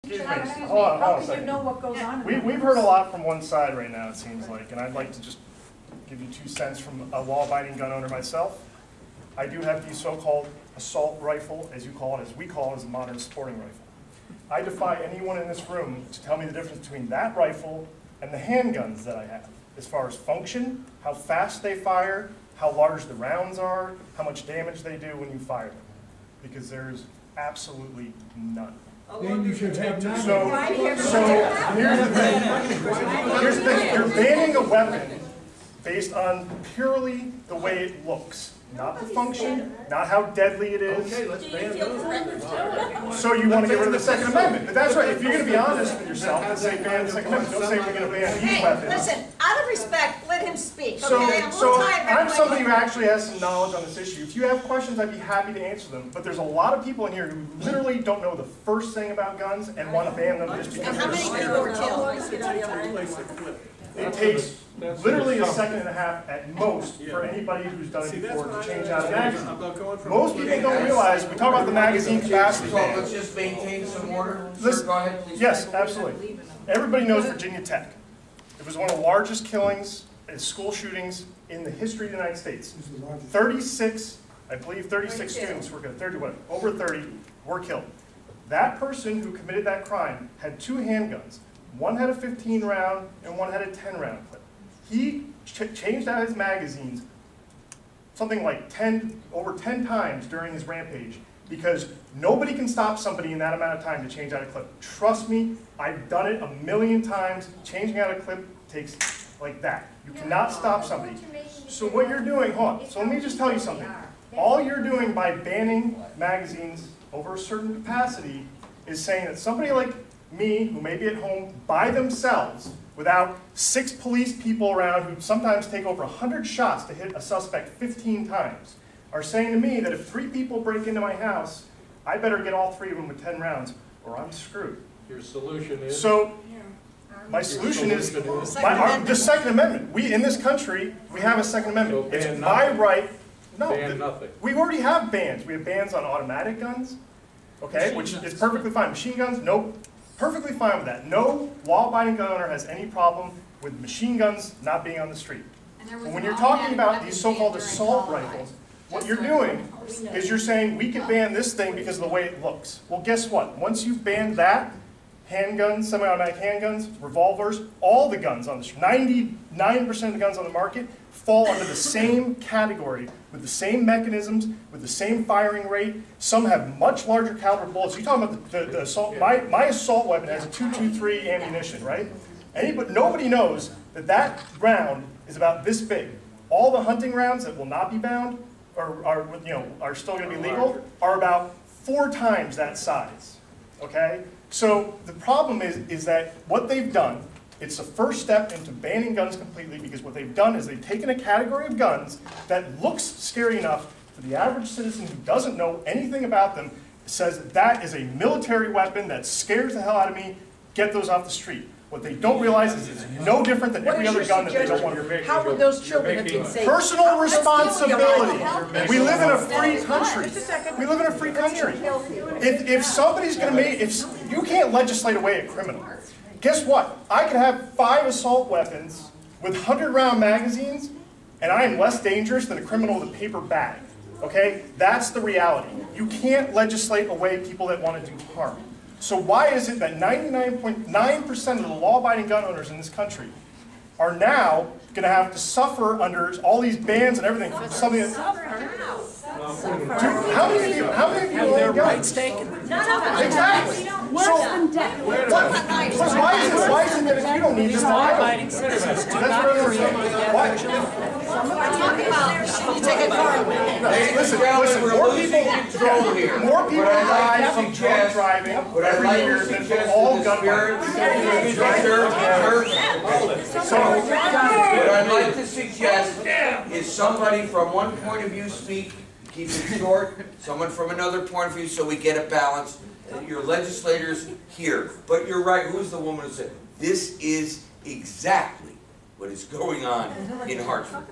Excuse me. Hold Hold on How a can second. you know what goes on? We've heard a lot from one side right now, it seems like, and I'd like to just give you 2 cents from a law-abiding gun owner myself. I do have the so-called assault rifle, as you call it, as we call it, as a modern sporting rifle. I defy anyone in this room to tell me the difference between that rifle and the handguns that I have, as far as function, how fast they fire, how large the rounds are, how much damage they do when you fire them, because there's absolutely none. Then you should have none. So here's the thing. Here's the thing. You're banning a weapon based on purely the way it looks, not the function, not how deadly it is. Okay, let's ban those. So you want to get rid of the Second Amendment. But that's right. If you're going to be honest with yourself and say ban the Second Amendment, don't say we're going to ban these weapons. Listen, out of respect, let him speak. So Okay, I'm somebody who actually has some knowledge on this issue. If you have questions, I'd be happy to answer them. But there's a lot of people in here who literally don't know the first thing about guns and want to ban them just because How many people were killed? it takes literally a second and a half at most for anybody who's done it before to change out a magazine. Most people don't realize, we talk about the magazine capacity ban. Let's just maintain some order. Listen, Go ahead, please. yes, absolutely. Everybody knows Virginia Tech. It was one of the largest killings and school shootings in the history of the United States. 36, I believe 36 students were killed, 30, what, over 30 were killed. That person who committed that crime had 2 handguns. One had a 15 round and one had a 10 round clip. He changed out his magazines something like over 10 times during his rampage because nobody can stop somebody in that amount of time to change out a clip. Trust me, I've done it a million times. Changing out a clip takes like that. You cannot stop somebody. So what you're doing, hold on, so let me just tell you something. All you're doing by banning magazines over a certain capacity is saying that somebody like me, who may be at home by themselves, without 6 police people around who sometimes take over 100 shots to hit a suspect 15 times, are saying to me that if 3 people break into my house, I better get all 3 of them with 10 rounds, or I'm screwed. Your solution is? So, my solution is the Second Amendment. We, in this country, we have a Second Amendment. So it's my right. No, ban nothing. We already have bans. We have bans on automatic guns, okay, which is perfectly fine. Machine guns, nope. Perfectly fine with that. No law-abiding gun owner has any problem with machine guns not being on the street. But when you're talking about these so-called assault rifles, what you're doing is you're saying we can ban this thing because of the way it looks. Well, guess what? Once you've banned that, handguns, semi-automatic handguns, revolvers, all the guns on the street, 99% of the guns on the market fall under the same category, with the same mechanisms, with the same firing rate. Some have much larger caliber bullets. You're talking about the assault. My assault weapon has a .223 ammunition, right? Nobody knows that that round is about this big. All the hunting rounds that will not be bound, or are still going to be legal, are about 4 times that size. Okay? So the problem is that what they've done, it's the first step into banning guns completely, because what they've done is they've taken a category of guns that looks scary enough for the average citizen who doesn't know anything about them, says that is a military weapon that scares the hell out of me, get those off the street. What they don't realize is it's no different than every other gun that they don't want to. How would those children have been saved? Personal responsibility. We live in a free country. We live in a free country. If somebody's going to make, if you can't legislate away a criminal, guess what? I could have 5 assault weapons with 100-round magazines, and I am less dangerous than a criminal with a paper bag. Okay? That's the reality. You can't legislate away people that want to do harm. So why is it that 99.9% of the law-abiding gun owners in this country are now going to have to suffer under all these bans and everything for something that... How many of you own their rights taken? None of them. Exactly. Why is it that if you don't need them, law-abiding citizens do not create You take a car away. Listen, more people die from drunk driving every year than from all gun violence. What I'd like to suggest is somebody from one point of view speak, keep it short, someone from another point of view so we get a balance. Your legislators here. But you're right, who's the woman who said, this is exactly what is going on in Hartford.